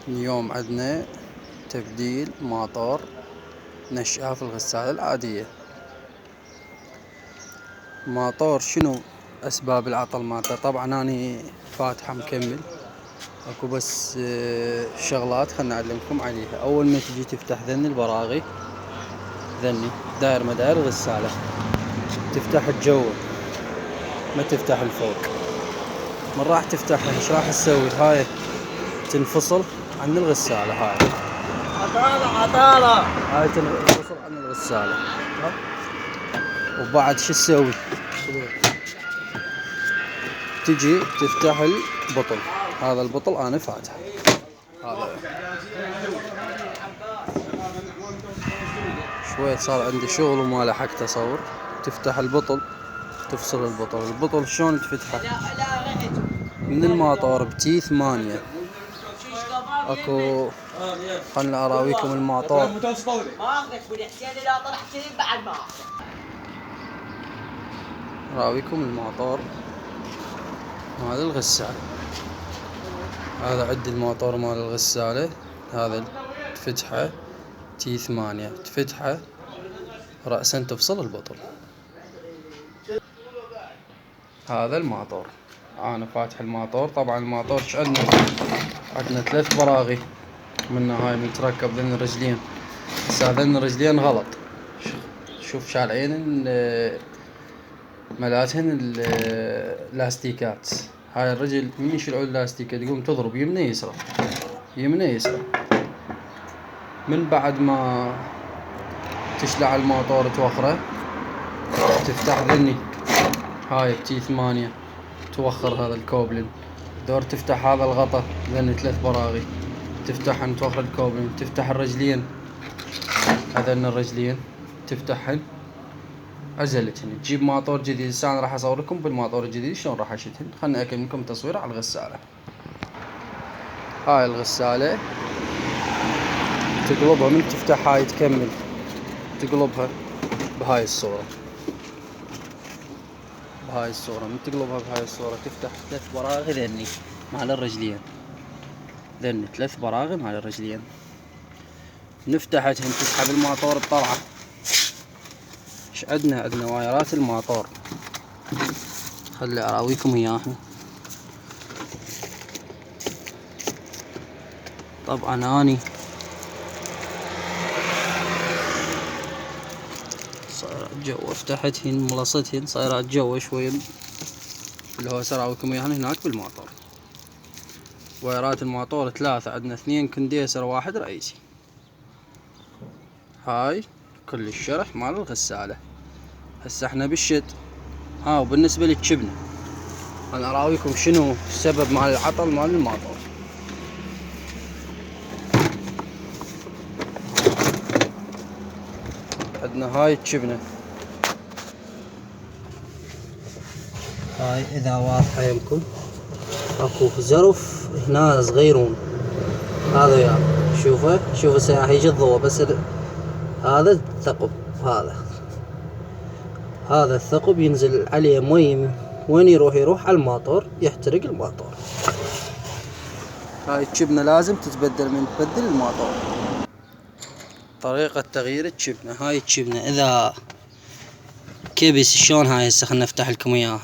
اليوم عندنا تبديل ماطور نشأة في الغسالة العادية. ماطور شنو أسباب العطل مالته؟ طبعا أنا فاتحة مكمل اكو بس شغلات خلنا نعلمكم عليها. أول ما تجي تفتح ذني البراغي، ذني داير مداير الغسالة، تفتح الجو ما تفتح الفوق. من راح تفتحها ايش راح تسوي؟ هاي تنفصل عن الغسالة، هاي تنفصل عن الغسالة. وبعد شو تسوي؟ تجي تفتح البطل. هذا البطل انا فاتحه، هذا شوية صار عندي شغل وما لحقت اصور. تفتح البطل، تفصل البطل شلون تفتحه؟ من الماطور بتي 8 اكو. خلنا اراويكم الماطور. اراويكم الماطور مال الغسالة. هذا عندي الماطور مال الغسالة، هذا تفتحه تي 8، تفتحه رأسا تفصل البطل. هذا الماطور انا فاتح الماطور. طبعا الماطور ايش عندنا 3 براغي منها. هاي متركب ذن الرجلين. بس هذين الرجلين غلط، شوف شارعين ملاتهن اللاستيكات. هاي الرجل من يشيلون اللاستيكات تقوم تضرب يمنى يسرى يمنى يسرى. من بعد ما تشلع الماطور توخره، تفتح ذني هاي بتي 8، توخر هذا الكوبلن، دور تفتح هذا الغطا ذني 3 براغي، تفتحهن توخر الكوبلن، تفتح الرجلين هذين الرجلين تفتحهن عزلتهن. تجيب ماطور جديد. هسه انا راح اصور لكم بالماطور الجديد شلون راح اشدهن. خلنا اكمل لكم تصوير على الغسالة. هاي الغسالة تقلبها من تفتح هاي تكمل تقلبها بهاي الصورة، من تقلبها بهاي الصورة تفتح 3 براغي ذني مال الرجلين، ذني 3 براغي مال الرجلين. نفتحتهن تسحب الماطور بطلعة. ايش عندنا وايرات الماطور، خلي اراويكم اياها. طبعا اني صايرة جو، فتحتهن ملصتهن صايرة جو شوية اللي هو اراويكم اياها هناك بالماطور. وايرات الماطور 3، عندنا 2 كنديسر و1 رئيسي. هاي كل الشرح مال الغسالة. هسه احنا بالشد. وبالنسبة للجبنة انا اراويكم شنو السبب مال العطل مال الماطور. عندنا هاي الجبنة، هاي اذا واضحة يمكم اكو زرف هنا صغيرون. هذا يا شوفه سياح يجي الضوء بس هذا الثقب، هذا الثقب ينزل عليه مي، وين يروح على الماطور يحترق الماطور. هاي الجبنة لازم تتبدل من تبدل الماطور. طريقة تغيير الجبنة، هاي الجبنة اذا كبس شلون هاي هسه خلنا نفتح لكم اياها.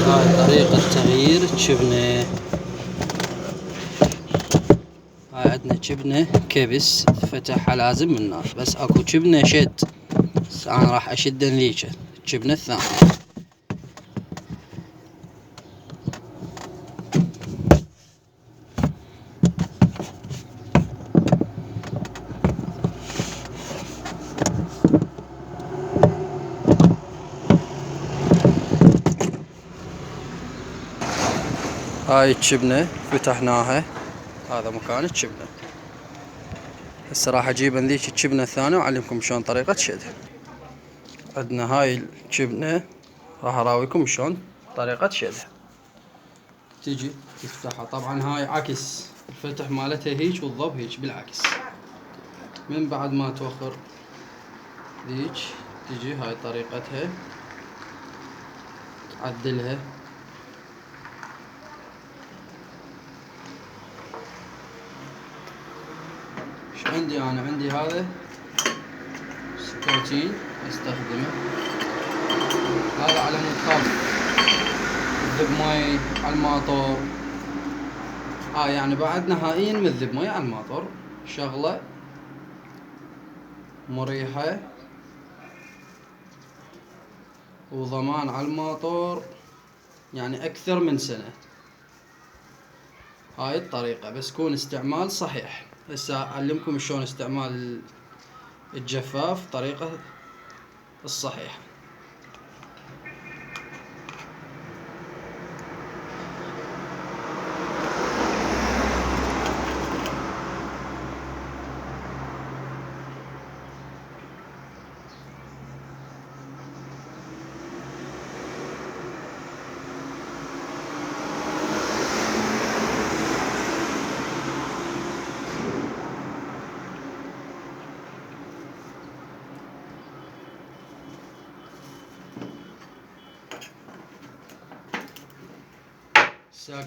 هاي طريقة تغيير الجبنة. هاي عندنا جبنة كبس فتحها لازم من النار، بس اكو جبنة شد. بس انا راح اشد ليجه الجبنة الثانية. هاي الجبنة فتحناها، هذا مكان الجبنة. هسه راح اجيب ذيك الجبنة الثانية واعلمكم شلون طريقة شدها. عندنا هاي الجبنة راح اراويكم شلون طريقة شدها. تجي تفتحها، طبعا هاي عكس الفتح مالتها هيج والضب هيج بالعكس. من بعد ما توخر ذيج تجي هاي طريقتها تعدلها. ايش عندي انا؟ عندي هذا سكوتين استخدمه، هذا على مود خاف ذب مي على الماطور. يعني بعد نهائيا مذب مي على الماطور، شغلة مريحة وضمان على الماطور يعني أكثر من سنة. هاي الطريقة بس يكون استعمال صحيح. هسه أعلمكم شلون استعمال الجفاف طريقة الصحيحة.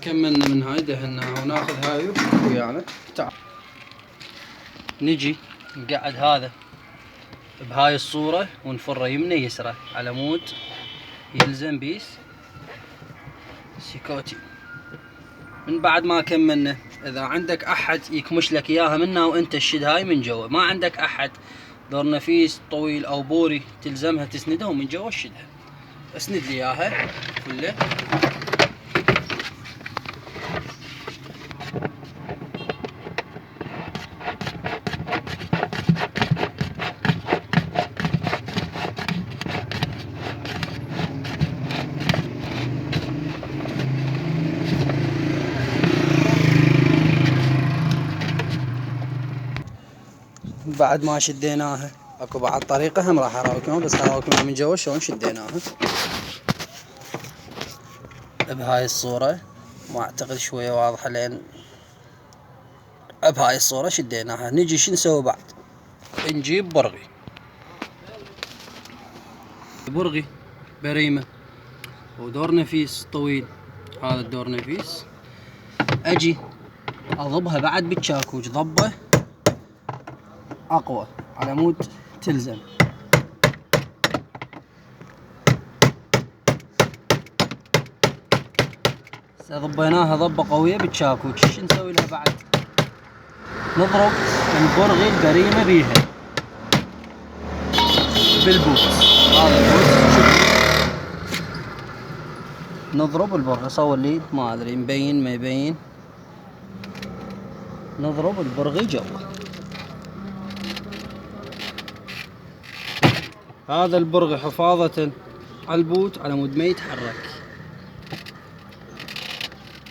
كملنا من هاي دهناها وناخذ هاي ويانا. تعال نجي نقعد هذا بهاي الصورة ونفره يمنى يسرى على مود يلزم بيس سيكوتي. من بعد ما كملنا، اذا عندك احد يكمش لك اياها منها وانت تشد هاي من جوا، ما عندك احد دور نفيس طويل او بوري تلزمها تسندها ومن جوا شدها. اسند لي اياها كلها. بعد ما شديناها اكو بعد طريقة هم راح اراويكم، بس اراويكم من جوا شلون شديناها بهاي الصورة. ما اعتقد شوية واضحة لين بهاي الصورة شديناها. نجي شو نسوي بعد؟ نجيب برغي بريمة ودور نفيس طويل، هذا الدور نفيس. اجي اضبها بعد بالشاكوش ضبة اقوى على مود تلزم. ضبيناها ضبة قوية بالشاكوش. شو نسوي لها بعد؟ نضرب البرغي البريمة بيها بالبوت. هذا البوت نضرب البرغي. صور لي ما ادري مبين ما يبين. نضرب البرغي جوا. هذا البرغي حفاظة على البوت على مود ما يتحرك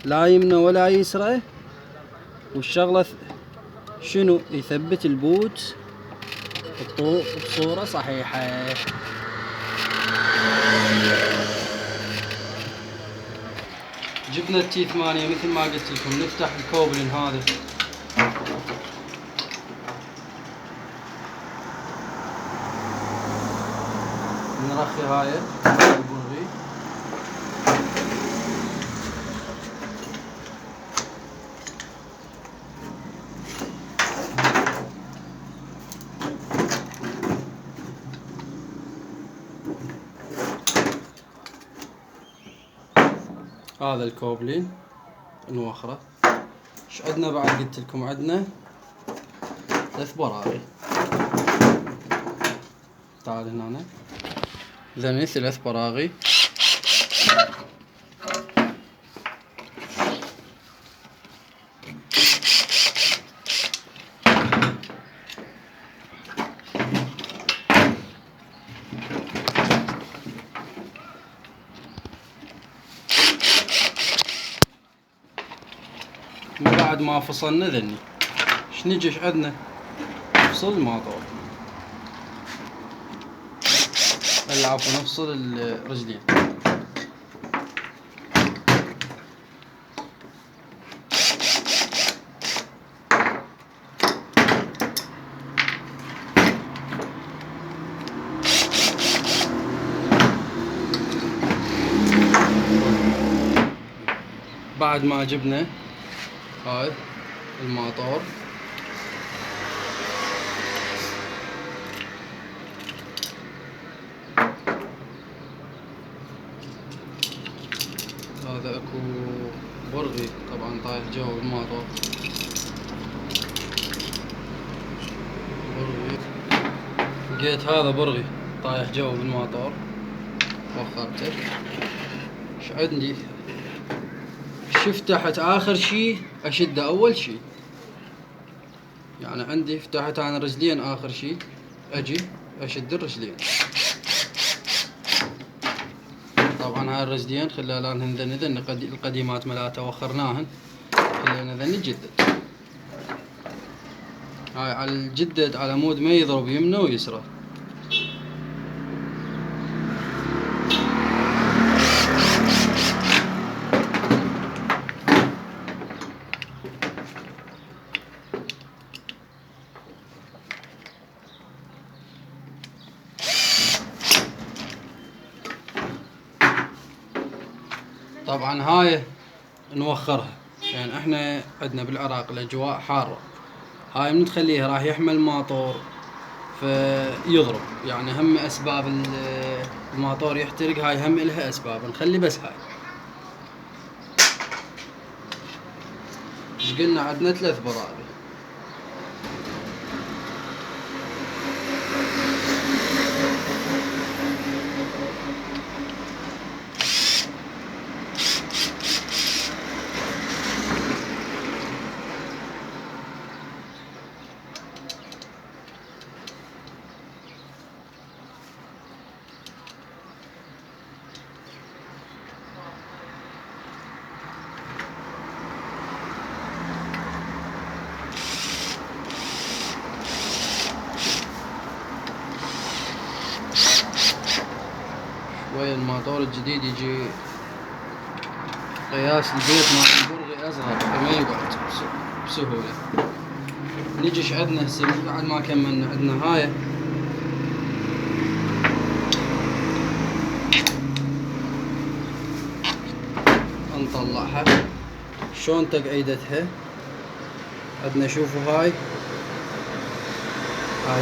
لا يمنى ولا يسرى. والشغلة شنو؟ يثبت البوت بصورة صحيحة. جبنا التي 8 مثل ما قلت لكم. نفتح الكوبلين هذا نرخي هاي البرغي. هذا الكوبلين نوخره. ايش عندنا بعد؟ قلت لكم عندنا 3 براغي. تعال هنا. ذني 3 براغي. من بعد ما فصلنا ذني ايش نجي ايش عندنا؟ نفصل الماطور. العفو نفصل الرجلين. بعد ما جبنا هاي الماطور هذا اكو برغي طبعا طايح جو الماطور، برغي لقيت هذا برغي طايح جو بالماطور وخرته. ايش عندي؟ فتحت اخر شي اشده اول شي، يعني عندي فتحت انا رجلين اخر شي، اجي اشد الرجلين. طبعا هاي الرجلين خلالهن ذن القديمات ملاته وخرناهن، خلينا ذن نجدد. هاي على الجدد على مود ما يضرب يمنه ويسره. طبعا هاي نوخرها، يعني احنا عندنا بالعراق الاجواء حارة، هاي من تخليها راح يحمل ماطور فيضرب، يعني هم اسباب الماطور يحترق، هاي هم لها اسباب، نخلي بس هاي. ايش قلنا؟ عندنا 3 براغي. شوية الماطور الجديد يجي قياس البيت مال البرغي اصغر فما يقعد بسهولة. نجيش عندنا هسه بعد ما كملنا، عندنا هاي نطلعها شلون تقعيدتها. عندنا شوفوا هاي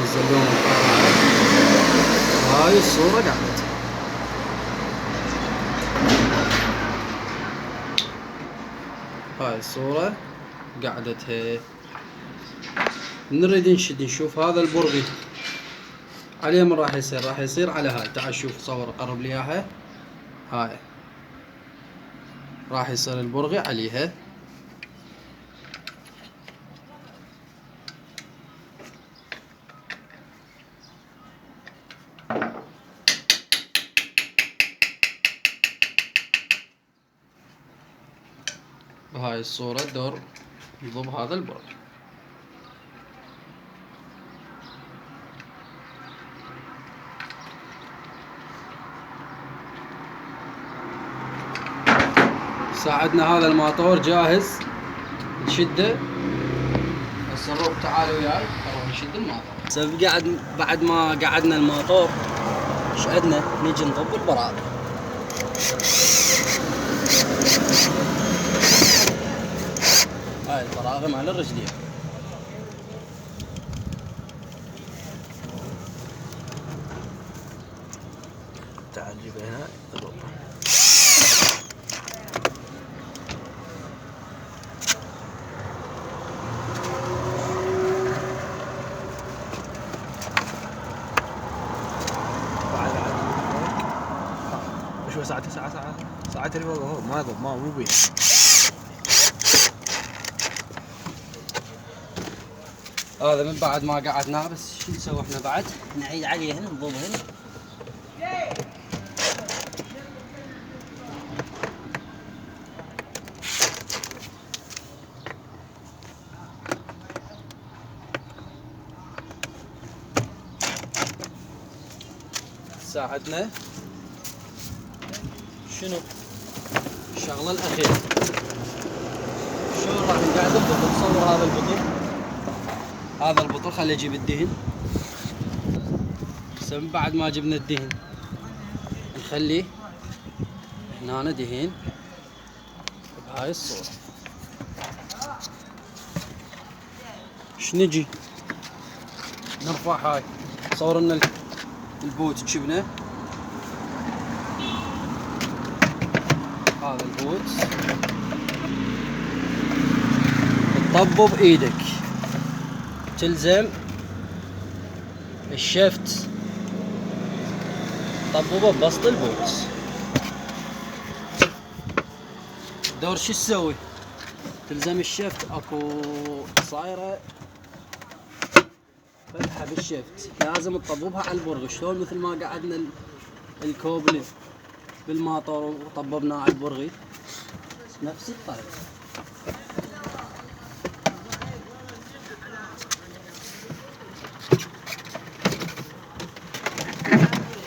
الزلومة هاي الصورة قعدت. هاي الصورة قعدتها. نريد نشد نشوف هذا البرغي عليه من راح يصير، راح يصير على هاي. تعال شوف صور قرب لي اياها. هاي راح يصير البرغي عليها. بهاي الصورة تدور نضب هذا البرغي. ساعدنا هذا الماطور جاهز نشده. هسه الروب تعالوا وياي نروح نشد الماطور. بعد ما قعدنا الماطور ايش عندنا؟ نيجي نضب البراغي. هاي البراغي مال الرجلين. تعال جيبها هنا نضبها. شوي ساعتها اللي فوق ما يضب، مو بيه. هذا من بعد ما قعدناه، بس شو نسوي احنا بعد؟ نعيد عليهن نضبهن. ساعدنا شنو الشغلة الأخيرة؟ شلون راح نقعد البطل؟ تصور هذا البطل، هذا البطل خليه يجيب الدهن. بس من بعد ما جبنا الدهن نخليه هنا دهن هاي الصورة. نجي نرفع هاي، صور لنا البوت جبنه، هذا البوت تطبه بايدك، تلزم الشفت طبه ببسط البوت. دور شو تسوي؟ تلزم الشفت، اكو صايره فتحه بالشفت، لازم تطببها على البرغي، شلون مثل ما قعدنا الكوبل بالماطور وطببناه على البرغي، نفس الطريقه.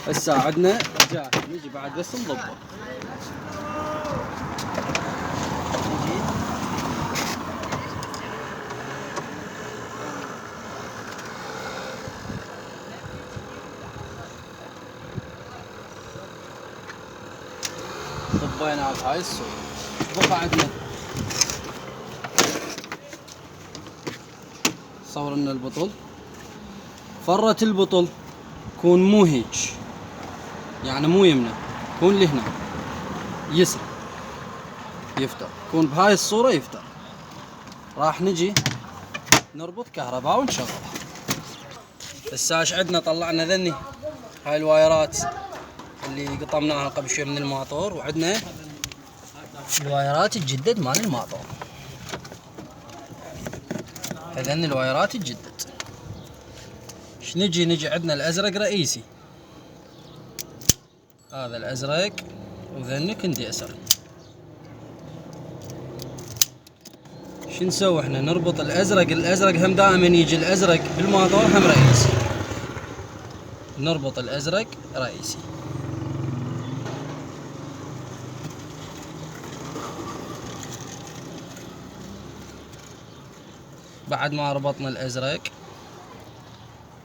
هسه عندنا جاهز، نجي بعد بس نضبط. نجي طبينا بهاي الصورة. بقى عندنا صورنا البطل، فرة البطل تكون مو هيج، يعني مو يمنى، تكون لهنا يسرى يفتر، يكون بهاي الصورة يفتر. راح نجي نربط كهرباء ونشغلها. هسه ايش عندنا؟ طلعنا ذني هاي الوايرات اللي قطمناها قبل شوي من الماطور، وعندنا الوايرات الجدد مال الماطور، هذن الوايرات الجدد. ايش نجي عندنا الازرق رئيسي، هذا الازرق وذني كنديسر. شو نسوي احنا؟ نربط الازرق هم دائما يجي الازرق بالماطور هم رئيسي، نربط الازرق رئيسي. بعد ما ربطنا الازرق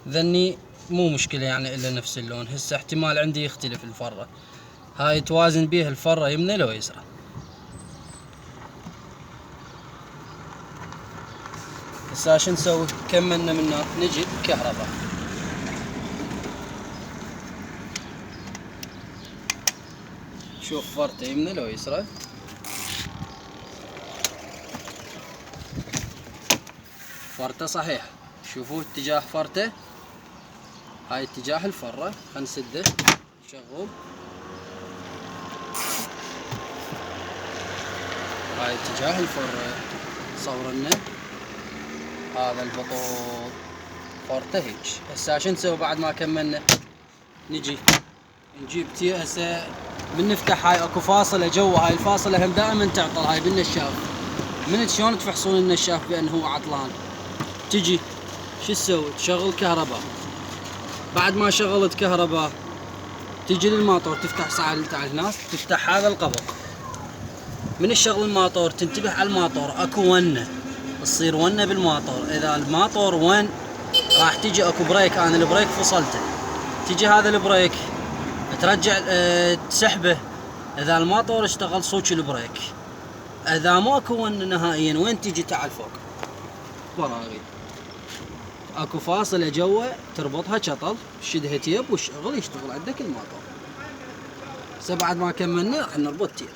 ذني مو مشكلة يعني الا نفس اللون. هسه احتمال عندي يختلف الفرة، هاي توازن بيها الفرة يمنى لو يسرى. هسه شو نسوي؟ كملنا من هناك نجي بكهرباء. شوف فرته يمنى لو يسرى، فرته صحيح. شوفوا اتجاه فرته، هاي اتجاه الفرة. خلينا نسده نشغل، هاي اتجاه الفرة. صورنا هذا البطل فرته هيج. هسه شو نسوي بعد ما كملنا؟ نجي نجيب تي. هسه من نفتح هاي اكو فاصلة جوا، هاي الفاصلة هم دائما تعطل، هاي بالنشاف. من شلون تفحصون النشاف بانه هو عطلان؟ تجي شو تسوي؟ تشغل كهرباء. بعد ما شغلت كهرباء تجي للماطور، تفتح ساعة تاع الناس، تفتح هذا القبض. من الشغل الماطور تنتبه على الماطور، اكو ونه تصير ونه بالماطور. اذا الماطور ون راح تجي اكو بريك، انا البريك فصلته، تجي هذا البريك ترجع تسحبه. اذا الماطور اشتغل صوت البريك. اذا ماكو ون نهائيا، وين تجي؟ تعال فوق براغي، اكو فاصلة جوا تربطها شطل، شدها تيب والشغل يشتغل عندك الماطور. هسه بعد ما كملنا راح نربط تيب.